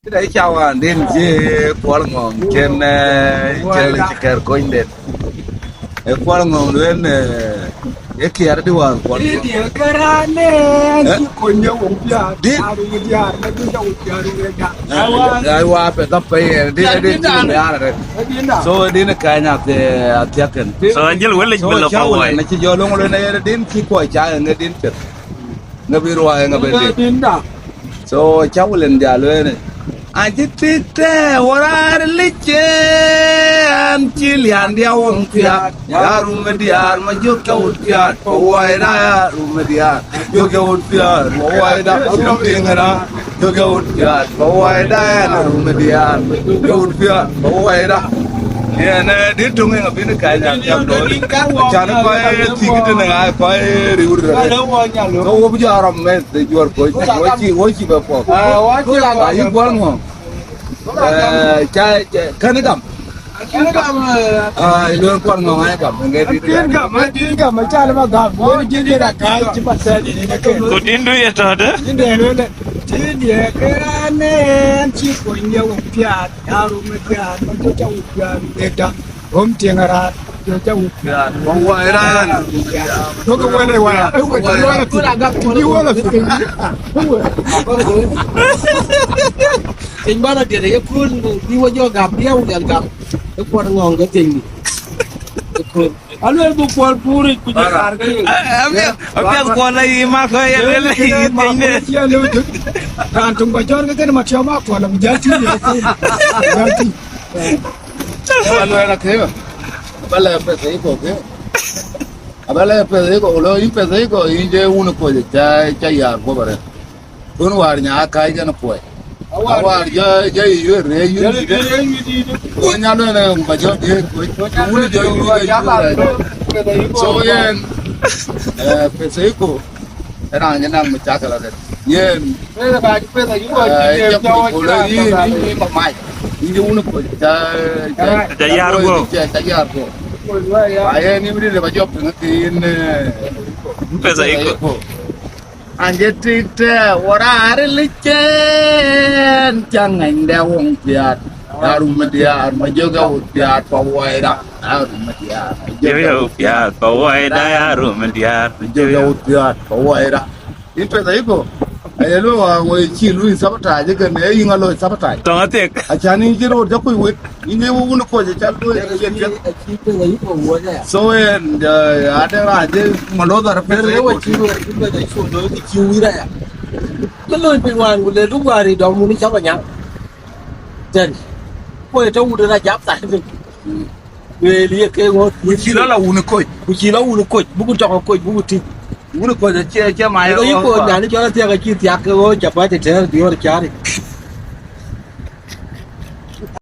cái đấy chào anh đến chứ quá là ngon trên trên là chỉ cần coi đến quá là ngon đến cái kia đó đi qua Dia kerana si konya umpia, Di- aru dia, nanti dia umpia dia. ai qua phải tập phải đi đi chơi nhà rồi Adinda. so đi nó cái nhà thì thiệt cần So anjel wala so bala chào pawai. anh nó chỉ do luôn lên này đến khi quay trái người đến chết người bị ruồi người bị đi Adinda. so cháu lên nhà luôn này anh chỉ thích orar lichen chilian dia wong pia ya rumediar ma jokka utpia owaida rumediar jokka utpia owaida rumtingara jokka utpia owaida rumediar jokka utpia owaida ene ditung nga bin kanya jam do chana ko tikite nga ko riur ko wo bujaram me de jor ko wo chi ba po ayi gol ngo cha kanagam ilon ko ngo ay gam ngai Adinda macam mana gam, boleh jadi rakai cepat saja ni nak. Ko dindu ya to da. Dia kerana si konya umpia, aru dia, nanti dia umpia dia. Om tiangara, dia umpia. owaida Kau boleh wala, kau agak tinggi wala. Trình bắt đầu tiền đấy phun đi qua cho gặp nhau liền gặp cái con ngon cái trình Alu bukan puri punya harga. Abia ko la ima ko ya le tin ne. Malaysia lu gantung bajor kan macam apa kalau menjadi jadi. lo era que vale pe ko ke abale pe ko lo in pe ko in je uno ko cha ya ko bare un war nya kai ga na ko awar je yu re yu ko nya lo na ba jo de ko uno jo yu so yen pe ko era nya na ma cha ka la de yen ko lo yi ma mai in je uno ko cha yar ko ay ni mi de ba job ngatin Pesa iko. anje tite orar lichen jangan da wong piat arum dia ma joga piat pawaira arum dia Yo ya pawai da ya ru mendiar. joga piat pawaira in pesa iko ay lo wo chi lu sabata je kan e yinga lo sabata Tong atek. achani jiro ja ku wit ni wo wono ko je chal do chi cái đấy của mua này so en ada aje malodar pe nếu mà chi cái đấy xuống tới thì chiu như này à cái lời bên ngoài của lúc ngoài thì đó muốn đi cháu vào nhà chân quay trong một đợt giáp tại mình về đi cái ngón chi la wono ko chỉ nó uống cột bút chọn cột bút thì wono ko je che mai cái của nhà nó cho nó theo cái chi tiạc cái ngón chập phải thì thế điều là chả đi